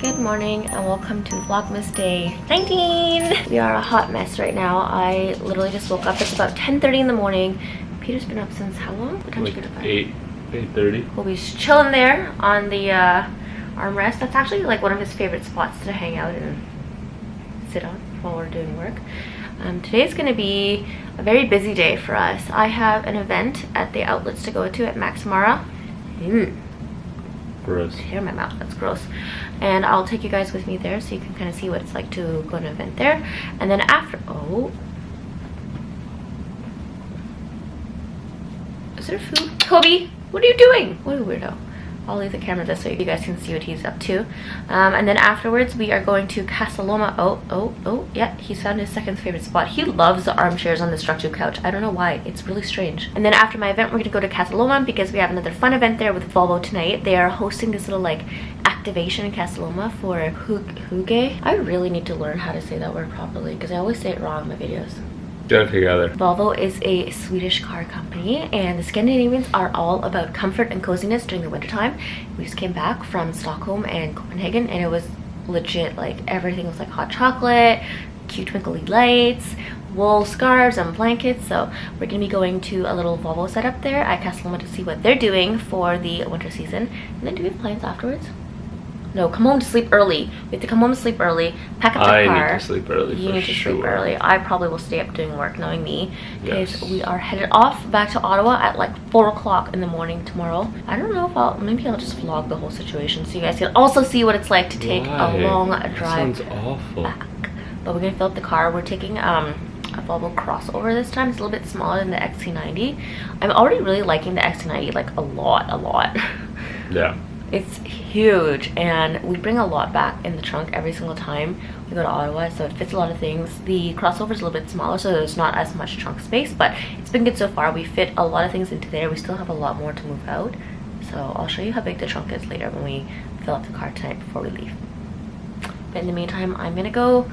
Good morning and welcome to Vlogmas day 19. We are a hot mess right now. I literally just woke up. It's about 10:30 in the morning. Peter's been up since how long? What time did you go to bed? 8:30. Kobe's chilling there on the armrest. That's actually like one of his favorite spots to hang out and sit on while we're doing work. Today's going to be a very busy day for us. I have an event at the outlets to go to at Max Mara. Gross. Hair in my mouth, that's gross. And I'll take you guys with me there so you can kind of see what it's like to go to an event there. And then after, is there food? Kobe, what are you doing? What a weirdo. I'll leave the camera this way so you guys can see what he's up to. And then afterwards we are going to Casa Loma. Yeah, he's found his second favorite spot. He loves the armchairs on the structural couch. I don't know why, it's really strange. And then after my event we're gonna go to Casa Loma because we have another fun event there with Volvo tonight. They are hosting this little like activation in Casa Loma for Hygge. I really need to learn how to say that word properly because I always say it wrong in my videos. Get it together. Volvo is a Swedish car company and the Scandinavians are all about comfort and coziness during the wintertime. We just came back from Stockholm and Copenhagen and it was legit, like everything was like hot chocolate, cute twinkly lights, wool scarves and blankets. So we're gonna be going to a little Volvo setup there at Casa Loma to see what they're doing for the winter season. And then do we have plans afterwards? No, come home to sleep early. We have to come home to sleep early, pack up the car. I need to sleep early. You need to sure. sleep early. I probably will stay up doing work, knowing me, because yes. we are headed off back to Ottawa at like 4 o'clock in the morning tomorrow. I don't know if maybe I'll just vlog the whole situation so you guys can also see what it's like to take a long drive. That sounds awful. Back. But we're gonna fill up the car. We're taking a Volvo crossover this time. It's a little bit smaller than the XC90. I'm already really liking the XC90 like a lot. Yeah. It's huge and we bring a lot back in the trunk every single time we go to Ottawa, so it fits a lot of things. The crossover is a little bit smaller so there's not as much trunk space, but it's been good so far. We fit a lot of things into there. We still have a lot more to move out, so I'll show you how big the trunk is later when we fill up the car tonight before we leave. But in the meantime I'm gonna go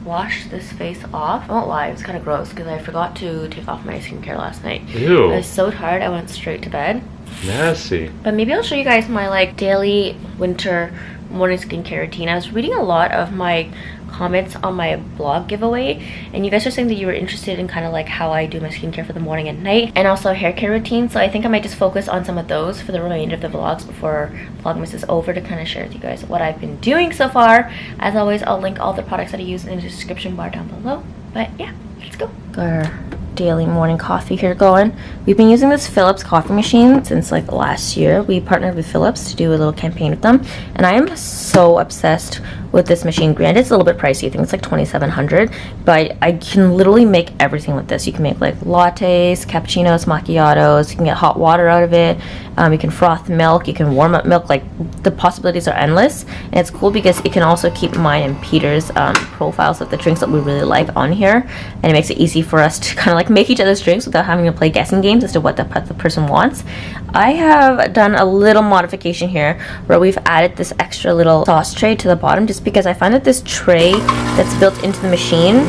wash this face off. I won't lie, it was kind of gross because I forgot to take off my skincare last night. Ew. I was so tired I went straight to bed. Nasty. But maybe I'll show you guys my like daily winter morning skincare routine. I was reading a lot of my comments on my blog giveaway and you guys are saying that you were interested in kind of like how I do my skincare for the morning and night and also hair care routine, so I think I might just focus on some of those for the remainder of the vlogs before Vlogmas is over to kind of share with you guys what I've been doing so far. As always, I'll link all the products that I use in the description bar down below. But yeah, let's go. Our daily morning coffee here going. We've been using this Philips coffee machine since like last year. We partnered with Philips to do a little campaign with them and I am so obsessed with this machine. Granted, it's a little bit pricey. I think it's like $2,700, but I can literally make everything with this. You can make like lattes, cappuccinos, macchiatos. You can get hot water out of it. You can froth milk. You can warm up milk. Like the possibilities are endless, and it's cool because it can also keep mine and Peter's profiles of the drinks that we really like on here, and it makes it easy for us to kind of like make each other's drinks without having to play guessing games as to what the person wants. I have done a little modification here where we've added this extra little sauce tray to the bottom just because I find that this tray that's built into the machine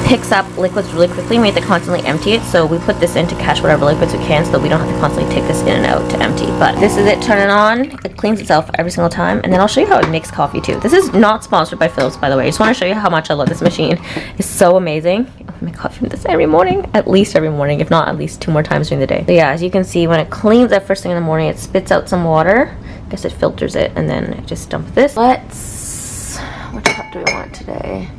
picks up liquids really quickly and we have to constantly empty it, so we put this in to catch whatever liquids we can so that we don't have to constantly take this in and out to empty. But this is it, turn it on, it cleans itself every single time, and then I'll show you how it makes coffee too. This is not sponsored by Philips, by the way. I just want to show you how much I love this machine. It's so amazing. I make coffee with this every morning, at least every morning, if not at least 2 more times during the day. So yeah, as you can see, when it cleans that first thing in the morning, it spits out some water. I guess it filters it, and then I just dump this. Which cup do we want today?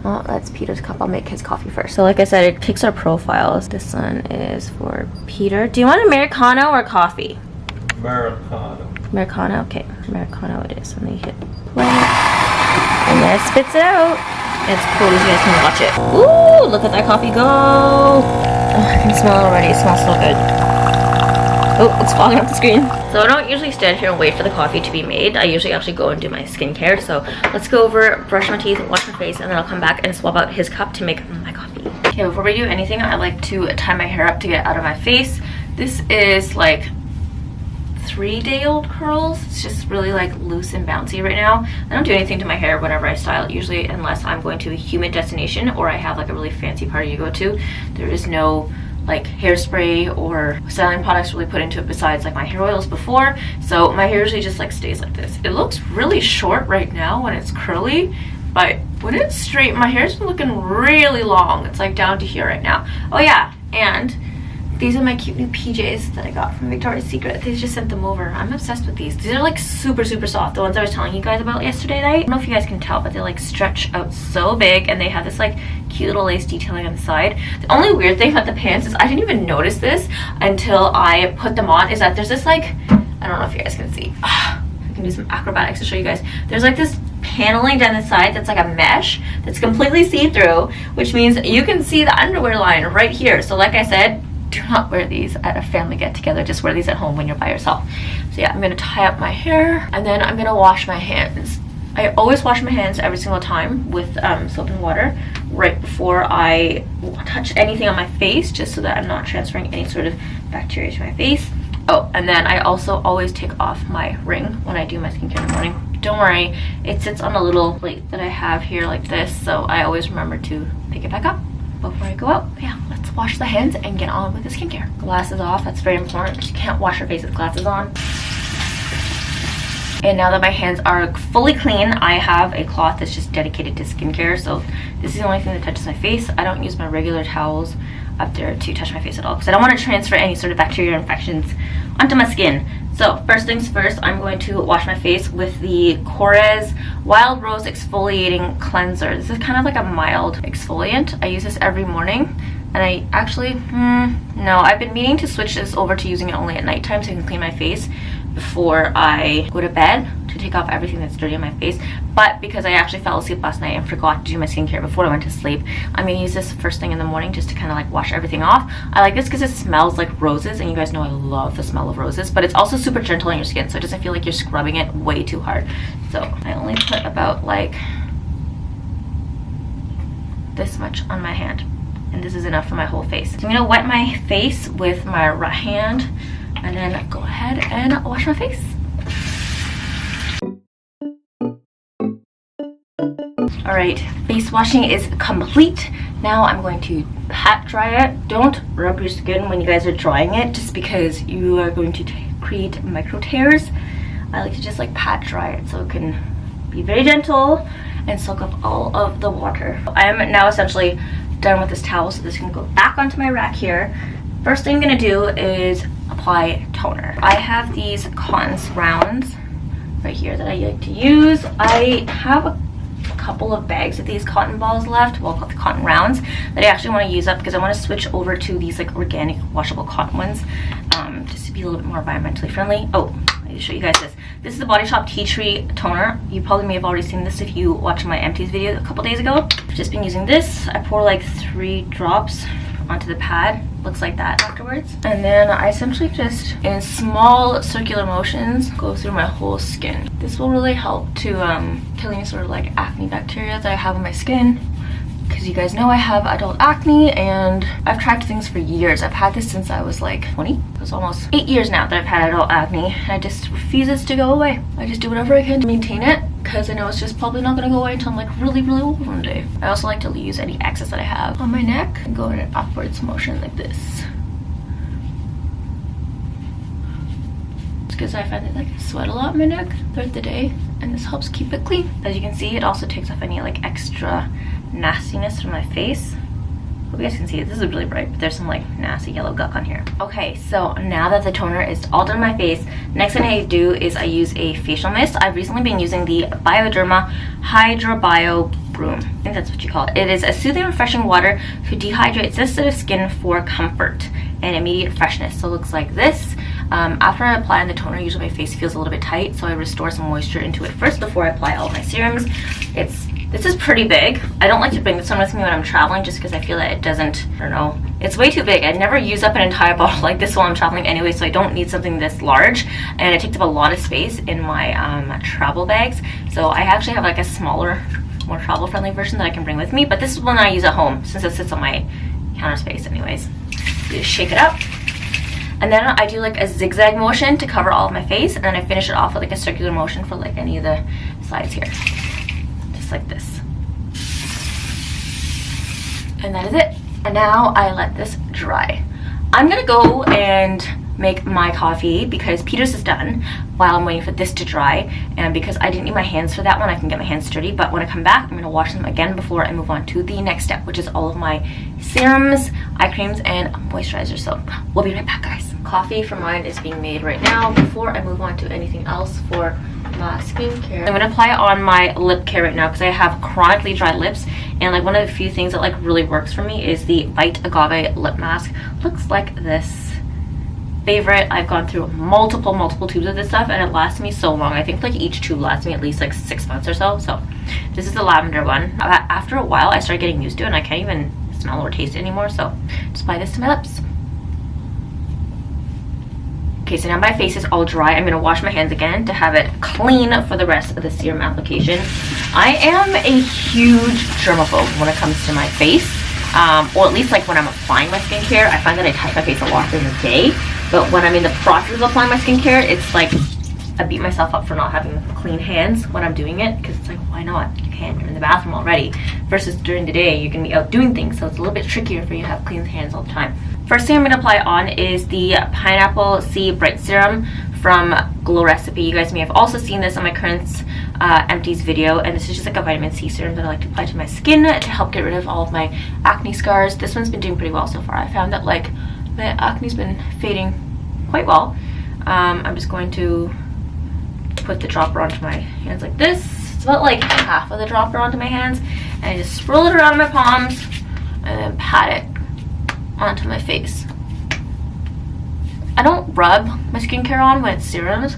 Oh, that's Peter's cup. I'll make his coffee first. So like I said, it picks our profiles. This one is for Peter. Do you want Americano or coffee? Americano. Americano? Okay, Americano it is. And then you hit play. And there it spits it out. It's cool as you guys can watch it. Ooh, look at that coffee go. Oh, I can smell it already. It smells so good. Oh, it's falling off the screen. So I don't usually stand here and wait for the coffee to be made. I usually actually go and do my skincare. So let's go over, brush my teeth, wash my face, and then I'll come back and swap out his cup to make my coffee. Okay, before we do anything, I like to tie my hair up to get out of my face. This is like 3-day-old curls. It's just really like loose and bouncy right now. I don't do anything to my hair whenever I style it, usually unless I'm going to a humid destination or I have like a really fancy party to go to. There is no like hairspray or styling products really put into it besides like my hair oils before. So my hair usually just like stays like this. It looks really short right now when it's curly, but when it's straight, my hair's been looking really long. It's like down to here right now. Oh yeah, and these are my cute new PJs that I got from Victoria's Secret. They just sent them over. I'm obsessed with these. These are like super soft. The ones I was telling you guys about yesterday night. I don't know if you guys can tell, but they like stretch out so big, and they have this like cute little lace detailing on the side. The only weird thing about the pants is I didn't even notice this until I put them on, is that there's this like, I don't know if you guys can see. I can do some acrobatics to show you guys. There's like this paneling down the side that's like a mesh that's completely see-through, which means you can see the underwear line right here. So like I said, do not wear these at a family get-together. Just wear these at home when you're by yourself. So yeah, I'm gonna tie up my hair, and then I'm gonna wash my hands. I always wash my hands every single time with soap and water right before I touch anything on my face, just so that I'm not transferring any sort of bacteria to my face. Oh, and then I also always take off my ring when I do my skincare in the morning. Don't worry, it sits on a little plate that I have here like this, so I always remember to pick it back up before I go out. But yeah, let's wash the hands and get on with the skincare. Glasses off, that's very important because you can't wash your face with glasses on. And now that my hands are fully clean, I have a cloth that's just dedicated to skincare. So this is the only thing that touches my face. I don't use my regular towels up there to touch my face at all because I don't want to transfer any sort of bacteria or infections onto my skin. So first things first, I'm going to wash my face with the Korres Wild Rose Exfoliating Cleanser. This is kind of like a mild exfoliant. I use this every morning, and I actually, no, I've been meaning to switch this over to using it only at nighttime so I can clean my face before I go to bed, to take off everything that's dirty on my face. But because I actually fell asleep last night and forgot to do my skincare before I went to sleep, I'm gonna use this first thing in the morning just to kind of like wash everything off. I like this because it smells like roses, and you guys know I love the smell of roses, but it's also super gentle on your skin, so it doesn't feel like you're scrubbing it way too hard. So I only put about like this much on my hand, and this is enough for my whole face. So I'm gonna wet my face with my right hand and then go ahead and wash my face. All right, face washing is complete. Now I'm going to pat dry it. Don't rub your skin when you guys are drying it, just because you are going to create micro tears. I like to just like pat dry it so it can be very gentle and soak up all of the water. I am now essentially done with this towel, so this can go back onto my rack here. First thing I'm gonna do is apply toner. I have these cotton rounds right here that I like to use. I have a couple of bags of these cotton balls left, well, called the cotton rounds, that I actually want to use up because I want to switch over to these like organic washable cotton ones, just to be a little bit more environmentally friendly. Oh, I need to show you guys this. This is the Body Shop Tea Tree Toner. You probably may have already seen this if you watched my empties video a couple days ago. I've just been using this. I pour like 3 drops onto the pad. Looks like that afterwards. And then I essentially just, in small circular motions, go through my whole skin. This will really help to kill any sort of like acne bacteria that I have on my skin, because you guys know I have adult acne, and I've tracked things for years. I've had this since I was like 20. It's almost 8 years now that I've had adult acne, and I just refuses to go away. I just do whatever I can to maintain it, because I know it's just probably not gonna go away until I'm like really old one day. I also like to use any excess that I have on my neck and go in an upwards motion like this. It's because I find that like I sweat a lot in my neck throughout the day, and this helps keep it clean. As you can see, it also takes off any like extra nastiness from my face. Hope you guys can see it. This is really bright, but there's some like nasty yellow gunk on here. Okay, so now that the toner is all done on my face, next thing I do is I use a facial mist. I've recently been using the Bioderma Hydra Bio Broom. I think that's what you call it. It is a soothing, refreshing water to dehydrate sensitive skin for comfort and immediate freshness. So it looks like this. After I apply the toner, usually my face feels a little bit tight, so I restore some moisture into it first before I apply all my serums. This is pretty big. I don't like to bring this one with me when I'm traveling, just because I feel that it doesn't, I don't know, it's way too big. I'd never use up an entire bottle like this while I'm traveling anyway, so I don't need something this large, and it takes up a lot of space in my travel bags. So I actually have like a smaller, more travel friendly version that I can bring with me, but this is one I use at home since it sits on my counter space anyways. You just shake it up, and then I do like a zigzag motion to cover all of my face, and then I finish it off with like a circular motion for like any of the sides here. Like this, and that is it. And now I let this dry. I'm gonna go and make my coffee because Peter's is done while I'm waiting for this to dry, and because I didn't need my hands for that one, I can get my hands dirty. But when I come back, I'm gonna wash them again before I move on to the next step, which is all of my serums, eye creams, and moisturizers. So we'll be right back, guys. Coffee for mine is being made right now before I move on to anything else for my skincare. I'm gonna apply it on my lip care right now because I have chronically dry lips, and like one of the few things that like really works for me is the Bite Agave lip mask. Looks like this. Favorite. I've gone through multiple tubes of this stuff, and it lasts me so long. I think like each tube lasts me at least like 6 months or so. So this is the lavender one. After a while I started getting used to it and I can't even smell or taste it anymore, so just apply this to my lips. Okay, so now my face is all dry. I'm gonna wash my hands again to have it clean for the rest of the serum application. I am a huge germaphobe when it comes to my face, or at least like when I'm applying my skincare. I find that I touch my face a lot during the day, but when I'm in the process of applying my skincare, it's like I beat myself up for not having clean hands when I'm doing it, because it's like, why not? You can, you're in the bathroom already, versus during the day you're gonna be out doing things, so it's a little bit trickier for you to have clean hands all the time. First thing I'm gonna apply on is the Pineapple C Bright Serum from Glow Recipe. You guys may have also seen this on my Currents Empties video, and this is just like a vitamin C serum that I like to apply to my skin to help get rid of all of my acne scars. This one's been doing pretty well so far. I found that like my acne's been fading quite well. I'm just going to put the dropper onto my hands like this. It's about like half of the dropper onto my hands, and I just swirl it around my palms and then pat it onto my face. I don't rub my skincare on when it's serums,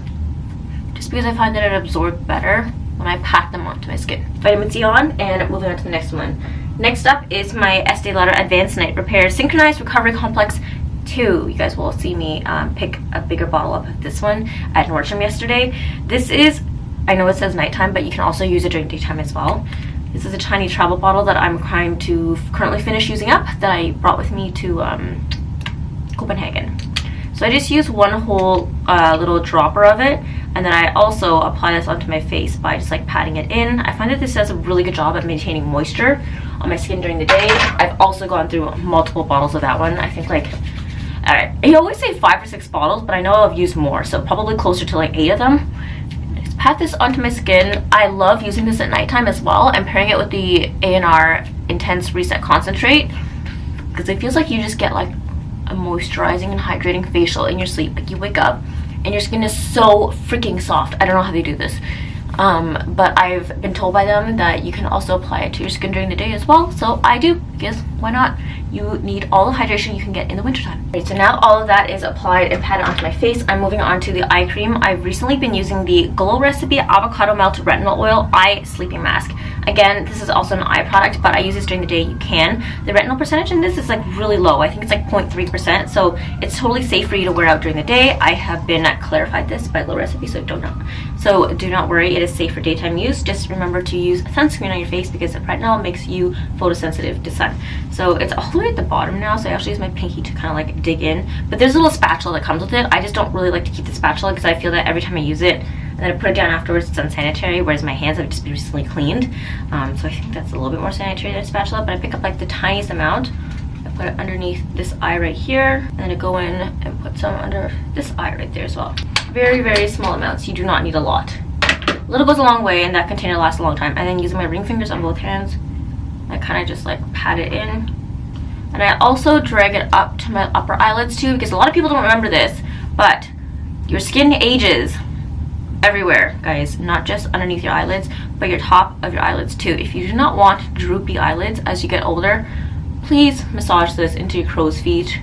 just because I find that it absorbs better when I pat them onto my skin. Vitamin C on, and moving on to the next one. Next up is my Estee Lauder Advanced Night Repair Synchronized Recovery Complex 2. You guys will see me pick a bigger bottle up of this one at Nordstrom yesterday. This is, I know it says nighttime, but you can also use it during daytime as well. This is a tiny travel bottle that I'm trying to currently finish using up, that I brought with me to Copenhagen. So I just use one whole little dropper of it, and then I also apply this onto my face by just like patting it in. I find that this does a really good job at maintaining moisture on my skin during the day. I've also gone through multiple bottles of that one. I think like, I always say 5 or 6 bottles, but I know I've used more, so probably closer to like 8 of them. Just pat this onto my skin. I love using this at nighttime as well. I'm pairing it with the A&R Intense Reset Concentrate, because it feels like you just get like a moisturizing and hydrating facial in your sleep. Like you wake up and your skin is so freaking soft. I don't know how they do this, but I've been told by them that you can also apply it to your skin during the day as well, so I do, because why not? You need all the hydration you can get in the wintertime. Right, so now all of that is applied and patted onto my face. I'm moving on to the eye cream. I've recently been using the Glow Recipe Avocado Melt Retinol Oil Eye Sleeping Mask. Again, this is also an eye product, but I use this during the day. You can. The retinol percentage in this is like really low. I think it's like 0.3%, so it's totally safe for you to wear out during the day. I have been clarified this by Glow Recipe, so do not worry. It is safe for daytime use. Just remember to use sunscreen on your face, because retinol makes you photosensitive to sun. So it's all the way at the bottom now, so I actually use my pinky to kind of like dig in, but there's a little spatula that comes with it. I just don't really like to keep the spatula, because I feel that every time I use it and then I put it down afterwards, it's unsanitary, whereas my hands have just been recently cleaned, so I think that's a little bit more sanitary than a spatula. But I pick up like the tiniest amount, I put it underneath this eye right here, and then I go in and put some under this eye right there as well. Very small amounts. You do not need a lot. A little goes a long way, and that container lasts a long time. And then using my ring fingers on both hands, I kind of just like pat it in. And I also drag it up to my upper eyelids too, because a lot of people don't remember this, but your skin ages everywhere, guys, not just underneath your eyelids, but your top of your eyelids too. If you do not want droopy eyelids as you get older, please massage this into your crow's feet,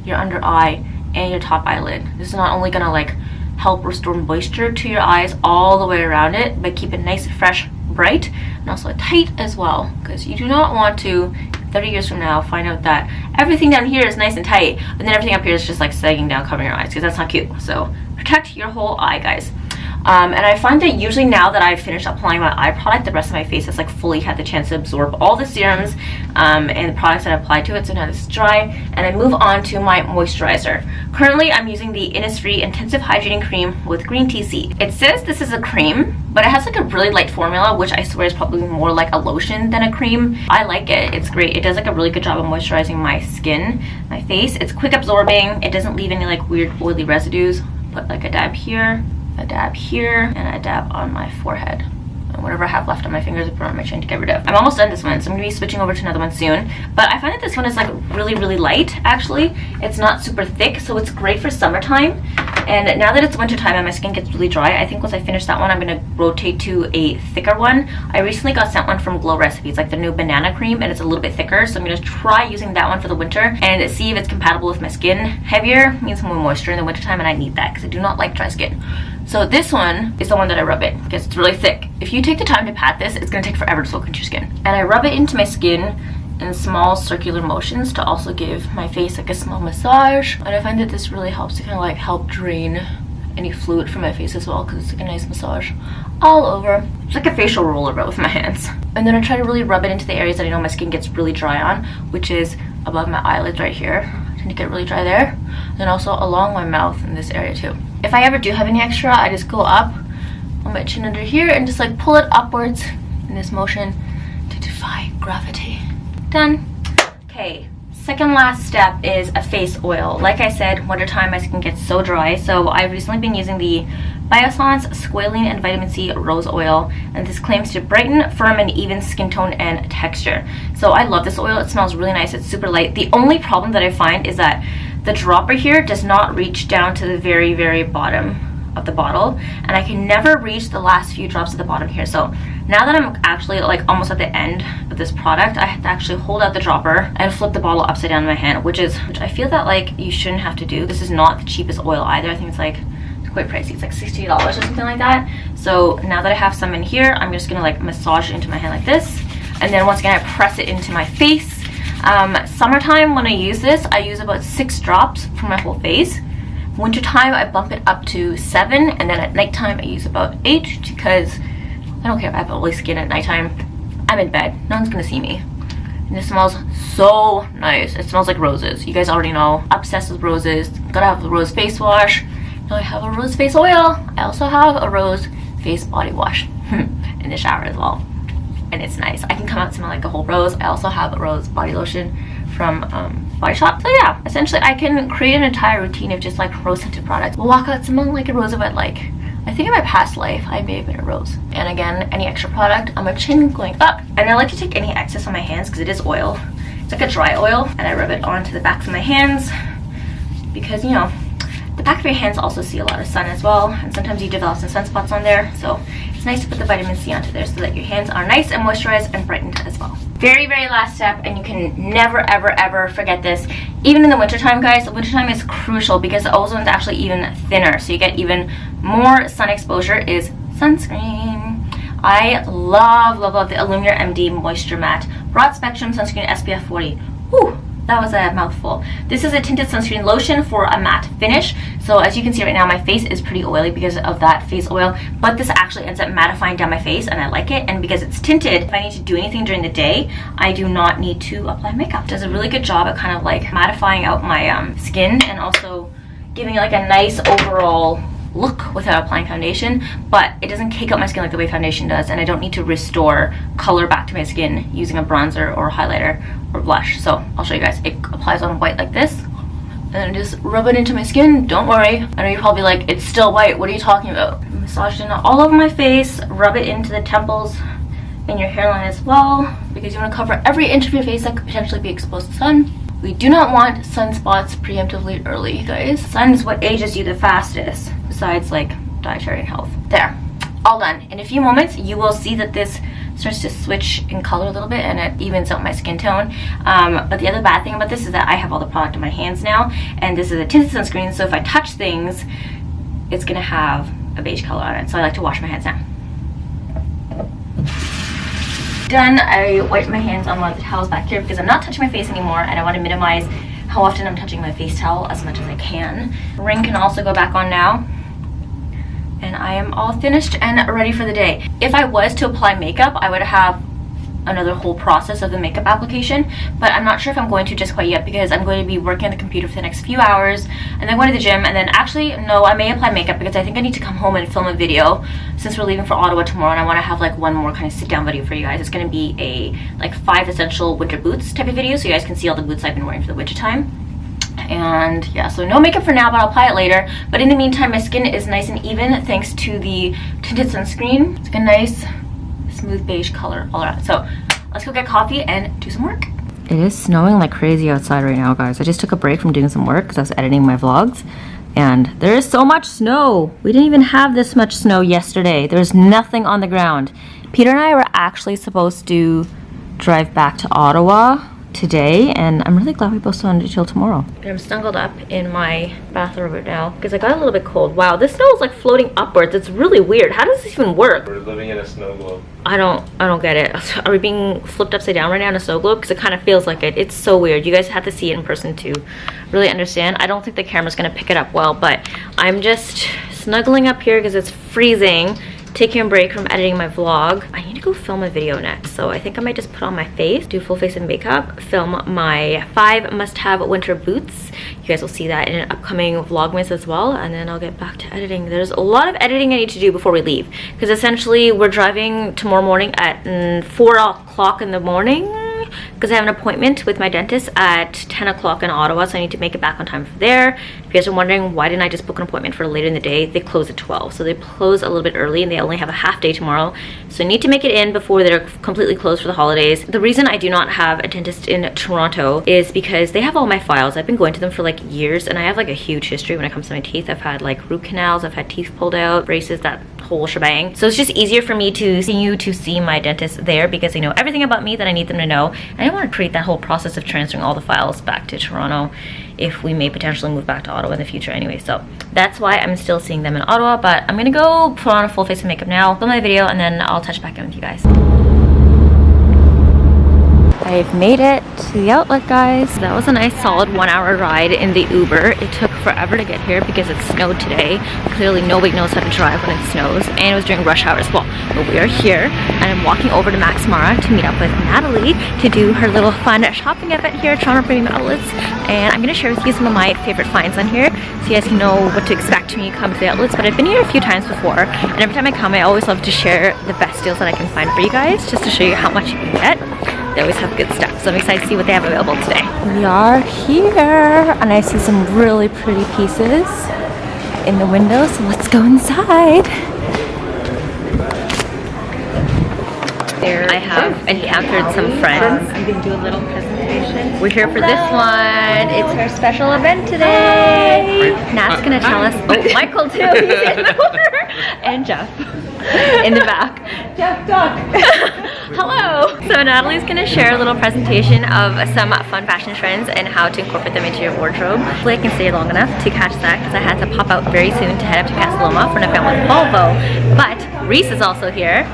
your under eye, and your top eyelid. This is not only gonna like help restore moisture to your eyes all the way around it, but keep it nice, fresh, bright, and also tight as well, because you do not want to 30 years from now find out that everything down here is nice and tight, but then everything up here is just like sagging down, covering your eyes, because that's not cute. So protect your whole eye, guys. And I find that usually now that I've finished applying my eye product, the rest of my face has like fully had the chance to absorb all the serums and the products that I applied to it. So now this is dry, and I move on to my moisturizer. Currently, I'm using the Innisfree Intensive Hydrating Cream with green tea seed. It says this is a cream, but it has like a really light formula, which I swear is probably more like a lotion than a cream. I like it. It's great. It does like a really good job of moisturizing my skin, my face. It's quick absorbing. It doesn't leave any like weird oily residues. Put like a dab here, and a dab on my forehead. And whatever I have left on my fingers, I put on my chin to get rid of. I'm almost done this one, so I'm gonna be switching over to another one soon. But I find that this one is like really, really light, actually. It's not super thick, so it's great for summertime. And now that it's wintertime and my skin gets really dry, I think once I finish that one, I'm gonna rotate to a thicker one. I recently got sent one from Glow Recipes, like the new banana cream, and it's a little bit thicker. So I'm gonna try using that one for the winter and see if it's compatible with my skin. Heavier means more moisture in the wintertime, and I need that because I do not like dry skin. So this one is the one that I rub in because it's really thick. If you take the time to pat this, it's gonna take forever to soak into your skin. And I rub it into my skin in small circular motions to also give my face like a small massage. And I find that this really helps to kind of like help drain any fluid from my face as well, because it's like a nice massage all over. It's like a facial roller but with my hands. And then I try to really rub it into the areas that I know my skin gets really dry on, which is above my eyelids right here. I tend to get really dry there. And then also along my mouth in this area too. If I ever do have any extra, I just go up on my chin under here and just like pull it upwards in this motion to defy gravity. Done. Okay, second last step is a face oil. Like I said, wintertime my skin gets so dry, so I've recently been using the Biossance Squalene and Vitamin C Rose Oil, and this claims to brighten, firm, and even skin tone and texture. So I love this oil. It smells really nice. It's super light. The only problem that I find is that the dropper here does not reach down to the very, very bottom of the bottle, and I can never reach the last few drops at the bottom here. So now that I'm actually like almost at the end of this product, I have to actually hold out the dropper and flip the bottle upside down in my hand, which I feel that like you shouldn't have to do. This is not the cheapest oil either. I think it's quite pricey. It's like $60 or something like that. So now that I have some in here, I'm just gonna like massage it into my hand like this, and then once again I press it into my face. Summertime when I use this, I use about 6 drops for my whole face. Wintertime I bump it up to 7, and then at nighttime I use about 8 because I don't care if I have oily skin at nighttime. I'm in bed. No one's gonna see me. And it smells so nice. It smells like roses. You guys already know. Obsessed with roses. Gotta have the rose face wash. Now I have a rose face oil. I also have a rose face body wash in the shower as well. And it's nice. I can come out smelling like a whole rose. I also have a rose body lotion from Body Shop. So yeah, essentially I can create an entire routine of just like rose scented products. We'll walk out smelling like a rose if I'd like. I think in my past life I may have been a rose. And again, any extra product on my chin going up. And I like to take any excess on my hands because it is oil. It's like a dry oil, and I rub it onto the backs of my hands because, you know, the back of your hands also see a lot of sun as well, and sometimes you develop some sunspots on there, so it's nice to put the vitamin C onto there so that your hands are nice and moisturized and brightened as well. Very, very last step, and you can never, ever, ever forget this. Even in the wintertime, guys, the wintertime is crucial because the ozone is actually even thinner, so you get even more sun exposure, is sunscreen. I love, love, love the Illumina MD Moisture Matte Broad Spectrum Sunscreen SPF 40. Whew. That was a mouthful. This is a tinted sunscreen lotion for a matte finish. So as you can see right now, my face is pretty oily because of that face oil, but this actually ends up mattifying down my face and I like it. And because it's tinted, if I need to do anything during the day, I do not need to apply makeup. It does a really good job at kind of like mattifying out my skin and also giving like a nice overall look without applying foundation, but it doesn't cake up my skin like the way foundation does, and I don't need to restore color back to my skin using a bronzer or highlighter or blush. So I'll show you guys. It applies on white like this, and then just rub it into my skin. Don't worry, I know you're probably like, it's still white, what are you talking about? Massage it all over my face, rub it into the temples and your hairline as well, because you want to cover every inch of your face that could potentially be exposed to sun. We do not want sunspots preemptively early, guys. Sun is what ages you the fastest, besides like dietary and health. There, all done. In a few moments, you will see that this starts to switch in color a little bit and it evens out my skin tone. But the other bad thing about this is that I have all the product in my hands now, and this is a tinted sunscreen, so if I touch things, it's gonna have a beige color on it. So I like to wash my hands now. Done. I wiped my hands on one of the towels back here because I'm not touching my face anymore and I want to minimize how often I'm touching my face towel as much as I can. Ring can also go back on now. And I am all finished and ready for the day. If I was to apply makeup, I would have another whole process of the makeup application, but I'm not sure if I'm going to just quite yet because I'm going to be working on the computer for the next few hours and then going to the gym, and then actually no, I may apply makeup because I think I need to come home and film a video since we're leaving for Ottawa tomorrow, and I want to have like one more kind of sit down video for you guys. It's going to be a like 5 essential winter boots type of video so you guys can see all the boots I've been wearing for the winter time. And yeah, so no makeup for now, but I'll apply it later. But in the meantime, my skin is nice and even thanks to the tinted sunscreen. It's like a nice smooth beige color all around. So let's go get coffee and do some work. It is snowing like crazy outside right now, guys. I just took a break from doing some work because I was editing my vlogs, and there is so much snow. We didn't even have this much snow yesterday. There's nothing on the ground. Peter and I were actually supposed to drive back to Ottawa today, and I'm really glad we both still until tomorrow. I'm snuggled up in my bathroom right now because I got a little bit cold. Wow, this snow is like floating upwards. It's really weird. How does this even work? We're living in a snow globe. I don't get it. Are we being flipped upside down right now in a snow globe? Because it kind of feels like it. It's so weird. You guys have to see it in person to really understand. I don't think the camera's gonna pick it up well, but I'm just snuggling up here because it's freezing, taking a break from editing my vlog. I need to go film a video next, so I think I might just put on my face, do full face and makeup, film my 5 must-have winter boots. You guys will see that in an upcoming Vlogmas as well, and then I'll get back to editing. There's a lot of editing I need to do before we leave, because essentially we're driving tomorrow morning at 4 o'clock in the morning, because I have an appointment with my dentist at 10 o'clock in Ottawa, so I need to make it back on time for there. If you guys are wondering why didn't I just book an appointment for later in the day, they close at 12, so they close a little bit early and they only have a half day tomorrow, so I need to make it in before they're completely closed for the holidays. The reason I do not have a dentist in Toronto is because they have all my files. I've been going to them for like years, and I have like a huge history when it comes to my teeth. I've had like root canals, I've had teeth pulled out, braces, that whole shebang. So it's just easier for me to see my dentist there because they know everything about me that I need them to know. And I don't want to create that whole process of transferring all the files back to Toronto if we may potentially move back to Ottawa in the future anyway. So that's why I'm still seeing them in Ottawa, but I'm gonna go put on a full face of makeup now, film my video, and then I'll touch back in with you guys. I've made it to the outlet, guys. That was a nice solid 1-hour ride in the Uber. It took forever to get here because it snowed today. Clearly nobody knows how to drive when it snows, and it was during rush hour as well. But we are here, and I'm walking over to Max Mara to meet up with Natalie to do her little fun shopping event here at Toronto Premium Outlets. And I'm gonna share with you some of my favorite finds on here so you guys can know what to expect when you come to the outlets. But I've been here a few times before, and every time I come I always love to share the best deals that I can find for you guys, just to show you how much you can get. They always have good stuff, so I'm excited to see what they have available today. We are here, and I see some really pretty pieces in the window, so let's go inside. There I have encountered some friends. I'm going to do a little presentation. We're here for this one. It's her special event today. Nat's going to tell us. Oh, Michael too. He's in the corner. And Jeff in the back. Jeff, duck. Hello. So Natalie's going to share a little presentation of some fun fashion trends and how to incorporate them into your wardrobe. Hopefully I can stay long enough to catch that because I had to pop out very soon to head up to Casa Loma for an event with Volvo. But Reese is also here.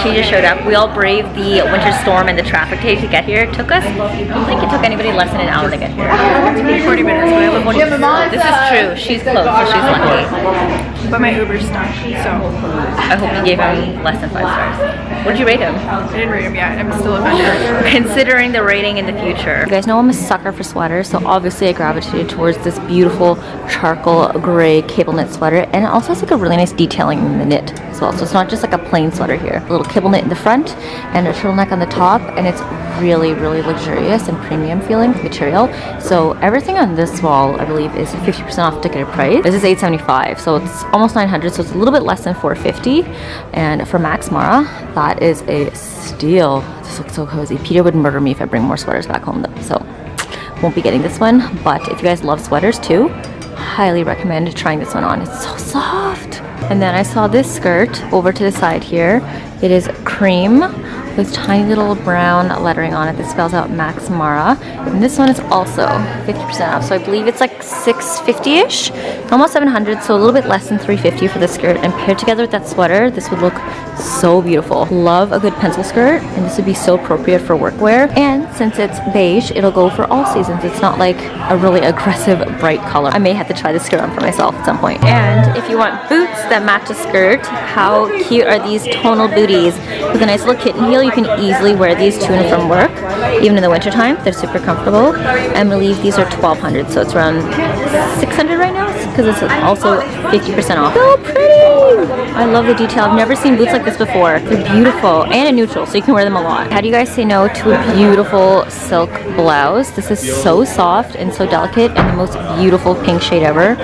She just showed up. We all braved the winter storm and the traffic to get here. It took us, I don't think it took anybody less than an hour to get here. 40 minutes, but I live 40 minutes. This is true. She's close, so she's lucky. But my Uber's stuck, so. I hope you gave him less than 5 stars. What did you rate him? I didn't rate him yet. I'm still offended. Considering the rating in the future. You guys know I'm a sucker for sweaters, so obviously I gravitated towards this beautiful charcoal gray cable knit sweater, and it also has like a really nice detailing in the knit as well. So it's not just like a plain sweater here. A little cable knit in the front and a turtleneck on the top, and it's really, really luxurious and premium feeling material. So everything on this wall, I believe, is 50% off ticketed price. This is $875, so it's almost $900, so it's a little bit less than $450. And for Max Mara, that is a steal. This looks so cozy. Peter would murder me if I bring more sweaters back home though, so won't be getting this one. But if you guys love sweaters too, highly recommend trying this one on. It's so soft. And then I saw this skirt over to the side here. It is cream with tiny little brown lettering on it that spells out Max Mara. And this one is also 50% off. So I believe it's like $650-ish, almost $700, so a little bit less than $350 for the skirt. And paired together with that sweater, this would look so beautiful. Love a good pencil skirt, and this would be so appropriate for workwear. And since it's beige, it'll go for all seasons. It's not like a really aggressive bright color. I may have to try this skirt on for myself at some point. And if you want boots that match a skirt, how cute are these tonal booties with a nice little kitten heel? you can easily wear these to and from work, even in the winter time. They're super comfortable. I believe these are $1,200, so it's around $600 right now because it's also 50% off. So pretty! I love the detail. I've never seen boots like this before. They're beautiful and a neutral, so you can wear them a lot. How do you guys say no to a beautiful silk blouse? This is so soft and so delicate and the most beautiful pink shade ever.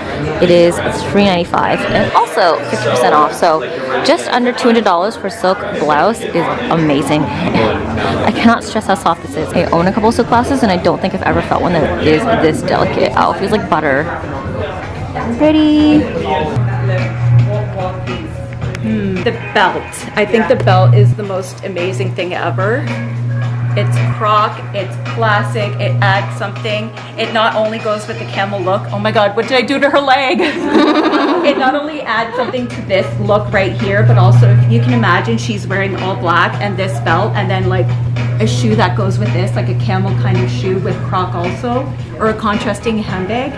It is $3.95 and also 50% off, so just under $200 for silk blouse is amazing. I cannot stress how soft this is. I own a couple silk blouses and I don't think I've ever felt one that is this delicate. Oh, it feels like butter. Pretty. The belt. I think the belt is the most amazing thing ever. It's croc, it's classic, it adds something. It not only goes with the camel look. Oh my god, what did I do to her leg? It not only adds something to this look right here, but also if you can imagine she's wearing all black and this belt and then like a shoe that goes with this, like a camel kind of shoe with croc also, or a contrasting handbag.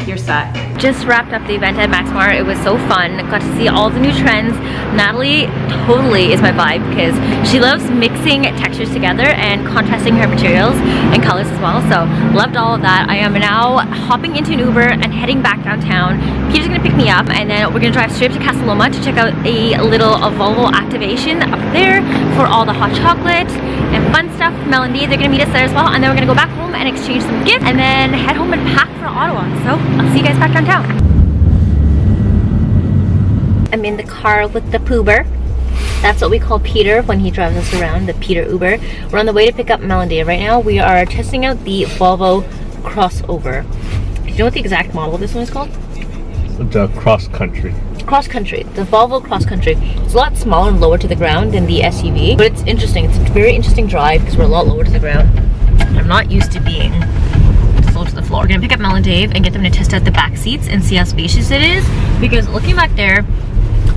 You're set. Just wrapped up the event at Maxmart. It was so fun. Got to see all the new trends. Natalie totally is my vibe because she loves mixing textures together and contrasting her materials and colors as well. So loved all of that. I am now hopping into an Uber and heading back downtown. Peter's gonna pick me up and then we're gonna drive straight to Casa Loma to check out a little Volvo activation up there for all the hot chocolate and fun stuff. Mel and Dave, they're gonna meet us there as well, and then we're gonna go back home and exchange some gifts and then head home and pack for Ottawa. So I'll see you guys back downtown. I'm in the car with the Poober. That's what we call Peter when he drives us around, the Peter Uber. We're on the way to pick up Mel and Dave right now. We are testing out the Volvo crossover. Do you know what the exact model of this one is called? The cross country. Cross country, the Volvo cross country. It's a lot smaller and lower to the ground than the SUV, but it's interesting. It's a very interesting drive because we're a lot lower to the ground. I'm not used to being low to the floor. We're gonna pick up Mel and Dave and get them to test out the back seats and see how spacious it is, because looking back there,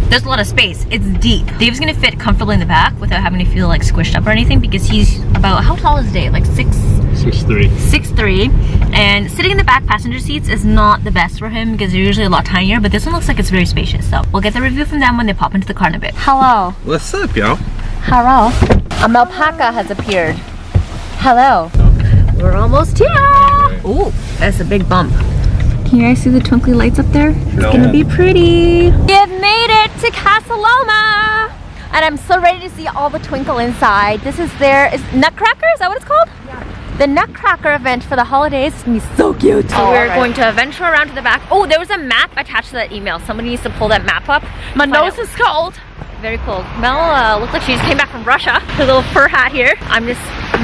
there's a lot of space. It's deep. Dave's gonna fit comfortably in the back without having to feel like squished up or anything because he's about, how tall is Dave? Like 6'3", and sitting in the back passenger seats is not the best for him because they're usually a lot tinier, but this one looks like it's very spacious. So we'll get the review from them when they pop into the car in a bit. Hello. What's up, y'all? Hello. A alpaca has appeared. Hello. We're almost here. Ooh, that's a big bump. Can you guys see the twinkly lights up there? It's gonna be pretty. We have made it to Casa Loma, and I'm so ready to see all the twinkle inside. This is Nutcracker, is that what it's called? Yeah. The Nutcracker event for the holidays. It's gonna be so cute. So we're going to venture around to the back. Oh, there was a map attached to that email. Somebody needs to pull that map up. My nose is cold. Very cold. Mel looked like she just came back from Russia. Her little fur hat here. I'm just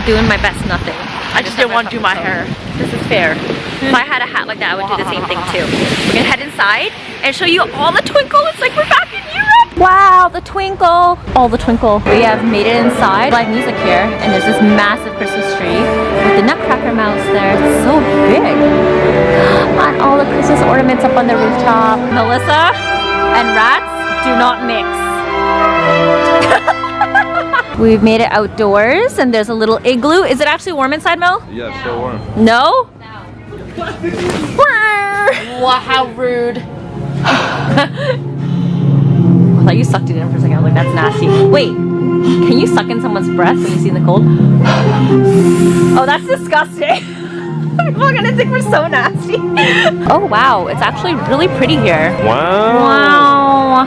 doing my best nothing. I just didn't want to do my hair. This is fair. If I had a hat like that, I would do the same thing too. We're gonna head inside and show you all the twinkle. It's like we're back in Europe. Wow, the twinkle. All the twinkle. We have made it inside. Live music here, and there's this massive Christmas tree with the Nutcracker mouse there. It's so big. And all the Christmas ornaments up on the rooftop. Melissa and rats do not mix. We've made it outdoors and there's a little igloo. Is it actually warm inside, Mel? Yeah, it's so warm. No? Wow, how rude. I thought you sucked it in for a second. I was like, that's nasty. Wait, can you suck in someone's breath when you see in the cold? Oh, that's disgusting. People are gonna think we're so nasty. Oh wow, it's actually really pretty here. Wow. Wow.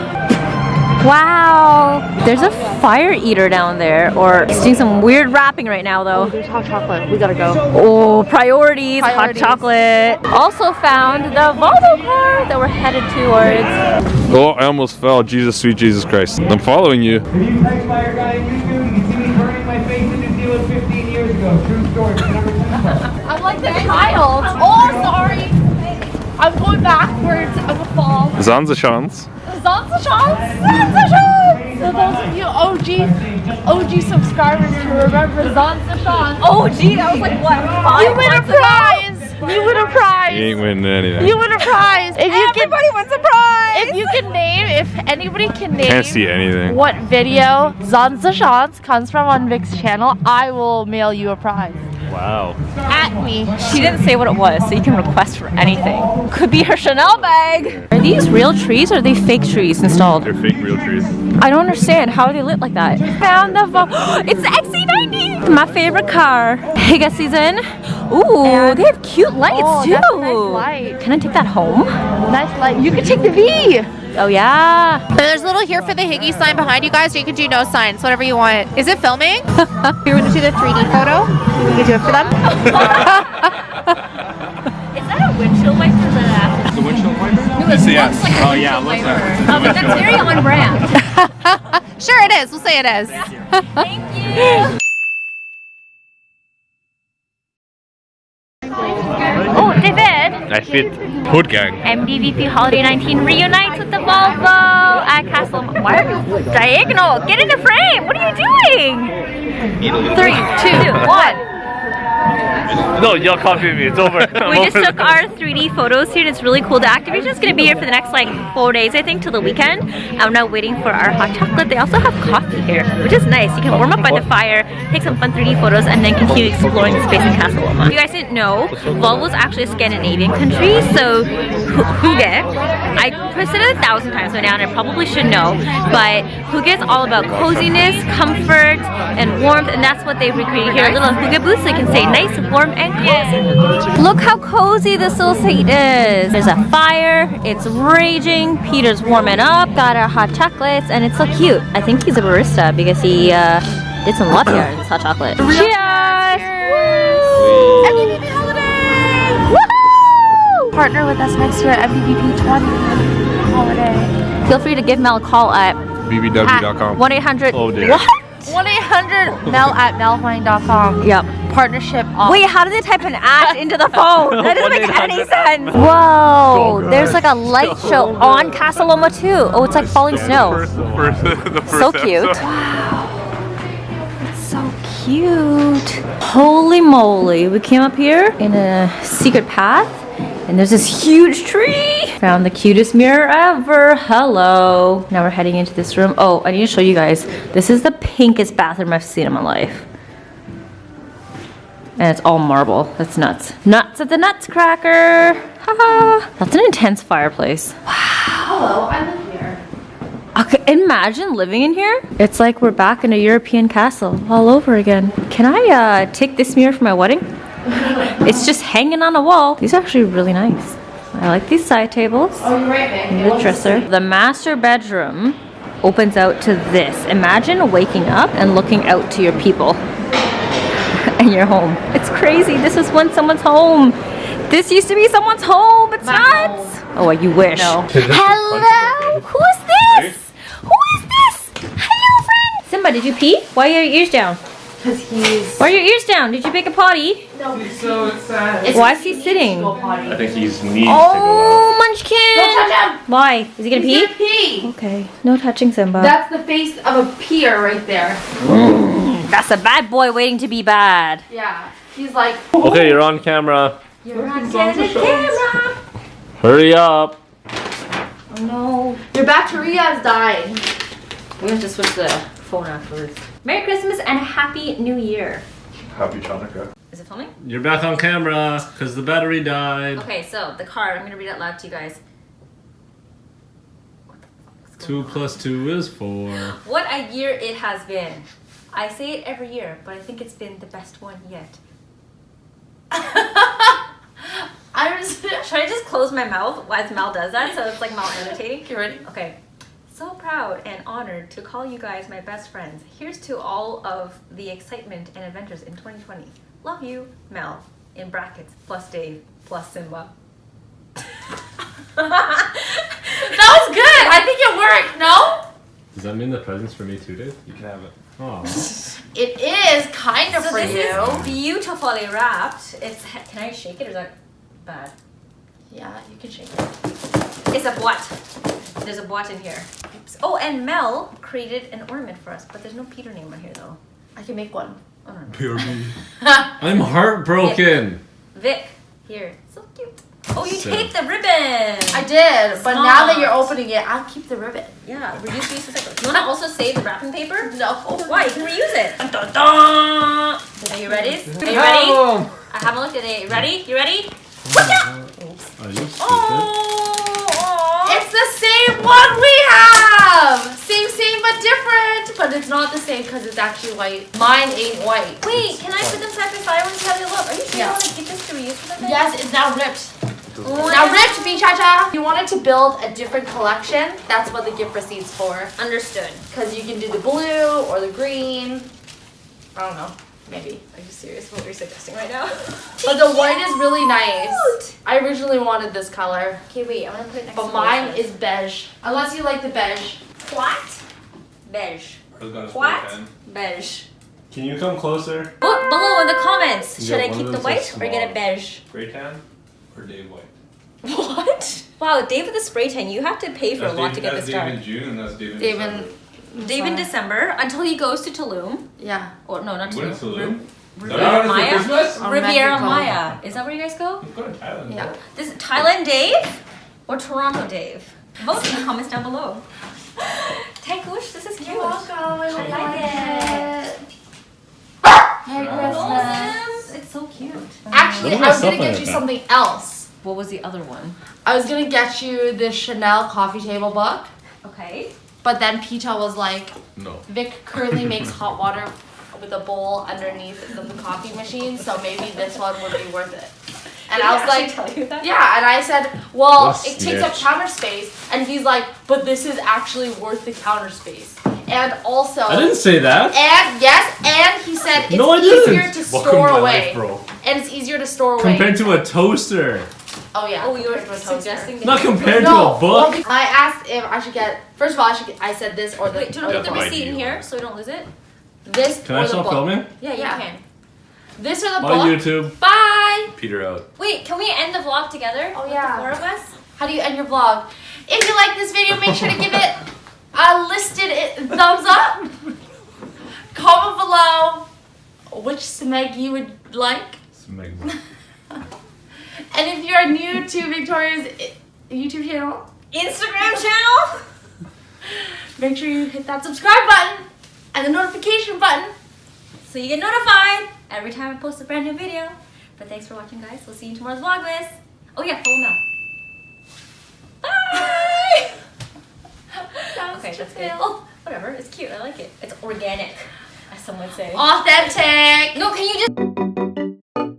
Wow. There's a fire eater down there, or he's doing some weird rapping right now though. Oh, there's hot chocolate. We gotta go. Oh, priorities, hot chocolate. Also found the Volvo car that we're headed towards. Oh, I almost fell. Jesus, sweet Jesus Christ. I'm following you. If you text by your guy on YouTube, you see me burning my face in New Zealand 15 years ago. True story. I'm like the child. Oh, sorry. I'm going backwards. I'm gonna fall. Zanzachans. Zanzachans. So those of you OG subscribers who remember Zanzachans. OG, that was like what, 5 You win a months ago? prize. You win a prize. You ain't winning anything. You win a prize. If you Everybody wins a prize. If you can name, if anybody can name Can't see anything. what video Zanzachans comes from on Vic's channel, I will mail you a prize. Wow. At me. She didn't say what it was, so you can request for anything. Could be her Chanel bag. Are these real trees or are they fake trees installed? They're fake real trees. I don't understand. How are they lit like that? Found the it's the XC90! My favorite car. Hey, guess he's in. Ooh, they have cute lights too. That's a nice light. Can I take that home? Nice light. You can take the V. Oh yeah. There's a little here for the Higgy sign behind you guys, or you can do no signs, whatever you want. Is it filming? You're gonna do the 3D photo? You can do it for them? Is that a windshield wiper that The windshield wiper? yes. Looks like a Oh yeah, it looks like but that's very on brand. Sure it is. We'll say it is. Thank you. Oh, David. I fit. Hood gang. MDVP Holiday 19 reunites with the Volvo at Casa. Why are you diagonal? Get in the frame. What are you doing? 3, 2, 1. No, y'all copy me. It's over. We just took our 3D photos here and it's really cool. The activation is going to be here for the next like 4 days, I think, till the weekend. I'm now waiting for our hot chocolate. They also have coffee here, which is nice. You can warm up by the fire, take some fun 3D photos, and then continue exploring the space in Casa Loma. If you guys didn't know, Volvo is actually a Scandinavian country, so Hygge, I said it 1,000 times by now and I probably should know, but Hygge is all about coziness, comfort, and warmth, and that's what they've recreated here. A little Hygge booth so you can stay nice, warm, and cozy. Look how cozy this little seat is. There's a fire, it's raging, Peter's warming up, got our hot chocolates, and it's so cute. I think he's a barista because he did some love here in this hot chocolate. Cheers! MDVP Holiday! Woohoo! Partner with us next year at MDVP 20 Holiday. Feel free to give Mel a call at bbw.com. 1-800. Oh dear. What? 1-800-Mel@melvine.com. Yep. Partnership off. Wait, how did they type an at into the phone? That doesn't make any sense. Whoa, there's like a light show on Casa Loma too. Oh, it's like falling snow. So cute. Wow. It's so cute. Holy moly. We came up here in a secret path and there's this huge tree. Found the cutest mirror ever. Hello. Now we're heading into this room. Oh, I need to show you guys. This is the pinkest bathroom I've seen in my life. And it's all marble. That's nuts. Nuts at the Nutcracker. Haha. That's an intense fireplace. Wow. Hello, I live here. Okay, imagine living in here. It's like we're back in a European castle all over again. Can I take this mirror for my wedding? It's just hanging on a wall. These are actually really nice. I like these side tables. Oh, you're right, Nick. The dresser. The master bedroom opens out to this. Imagine waking up and looking out to your people. And your home. It's crazy. This was once someone's home. This used to be someone's home. It's nuts. Oh, you wish. No. Hello? Who is this? Who is this? Hello, friend. Simba, did you pee? Why are your ears down? Because he's... Why are your ears down? Did you make a potty? No, He's so excited. Why is he sitting? I think he's needs Oh, Munchkin. Don't touch him! Why? Is he gonna He's pee? gonna pee! Okay. No touching, Simba. That's the face of a peer right there. That's a bad boy waiting to be bad. Yeah. He's like... to go out. Okay, you're on camera. You're on camera. Hurry up. Oh no. Your batteria is dying. We have to switch the phone afterwards. Merry Christmas and Happy New Year. Happy Chanukah. Is it filming? You're back on camera because the battery died. Okay, so the card, I'm gonna read it out loud to you guys. 2 + 2 is 4. What a year it has been. I say it every year, but I think it's been the best one yet. Should I just close my mouth as Mel does that? So it's like Mel annotating. You ready? Okay. So proud and honored to call you guys my best friends. Here's to all of the excitement and adventures in 2020. Love you, Mel. In brackets, plus Dave, plus Simba. That was good! I think it worked, no? Does that mean the present's for me too, Dave? You can have it. Oh. It is kind of So for this you. is beautifully wrapped. It's. Can I shake it or is that bad? Yeah, you can shake it. It's a boîte. There's a boîte in here. Oops. Oh, and Mel created an ornament for us, but there's no Peter name on here though. I can make one. Oh no. BRB. I'm heartbroken. Vic, here. So cute. Oh, you So- taped the ribbon. I did, but now that you're opening it, I'll keep the ribbon. Yeah, reduce the use of paper. You want to also save the wrapping paper? No. Why? You can reuse it. Dun, dun, dun. Are you you ready? Are you ready? I haven't looked at it. Ready? You ready? It's the same one we have! Same but different. But it's not the same because it's actually white. Mine ain't white. Wait, can I put them side by side and see how they look? Are you sure you want to get this to reuse for them? Yes, it's now ripped. Now ripped, B-cha-cha. If you wanted to build a different collection, that's what the gift receipt's for. Understood. Because you can do the blue or the green. I don't know. Maybe. Are you serious? What you're suggesting right now? But the white is really nice. I originally wanted this color. Okay, wait. I'm gonna put it next. But mine is beige. Unless you like the beige. What? Beige. What? Beige. Can you come closer? Put below in the comments. Yeah, Should I one keep of the those white is or get a beige? Spray tan or Dave White? What? Wow, Dave with the spray tan. You have to pay for a lot to get this That's Dave in done. June and that's Dave in Dave December. Dave in December until he goes to Tulum. Yeah. Or no, not You went to Tulum. Tulum? Riviera for Maya? Christmas? Or Riviera Mexico. Maya. Is that where you guys go? Go to Thailand. Yeah. bro. This is Thailand Dave or Toronto Dave? Vote in the comments down below. Tankush, this is cute. You're welcome. I hope you like like it. it. Merry Christmas. Awesome. It's so cute. Actually, Look at I was my gonna stuff get like you that. something else. What was the other one? I was gonna get you the Chanel coffee table book, Okay. but then Pita was like, No. Vic currently makes hot water with a bowl underneath the coffee machine, so maybe this one would be worth it. And I was like, tell you that? yeah, and I said, well, What a it takes up snitch. counter space, and he's like, but this is actually worth the counter space. And also, I didn't say that. and yes, and he said it's No, I easier didn't. to Welcome store to my away. life, bro. And it's easier to store away. Compared to a toaster. Oh yeah. Oh, you were compared to a toaster. suggesting Not compared to No, a well, book. I asked if I should get. First of all, I said this or the. Wait, do you or want to the put the book. receipt in here so we don't lose it? This Can or I the stop book. filming? Yeah, you can. This or the Bye, book. YouTube. Bye. Peter out. Wait, can we end the vlog together? Oh, with yeah. the four of us? How do you end your vlog? If you like this video, make sure to give it a listed thumbs up. Comment below which Smeg you would like. Smegma. And if you're new to Victoria's YouTube channel, Instagram channel? make sure you hit that subscribe button and the notification button. So you get notified every time I post a brand new video. But thanks for watching, guys. We'll see you in tomorrow's Vlogmas. Oh yeah, follow Mel. Bye! Okay, that's good. Oh, whatever. It's cute. I like it. It's organic, as some would say. Authentic. No, can you just...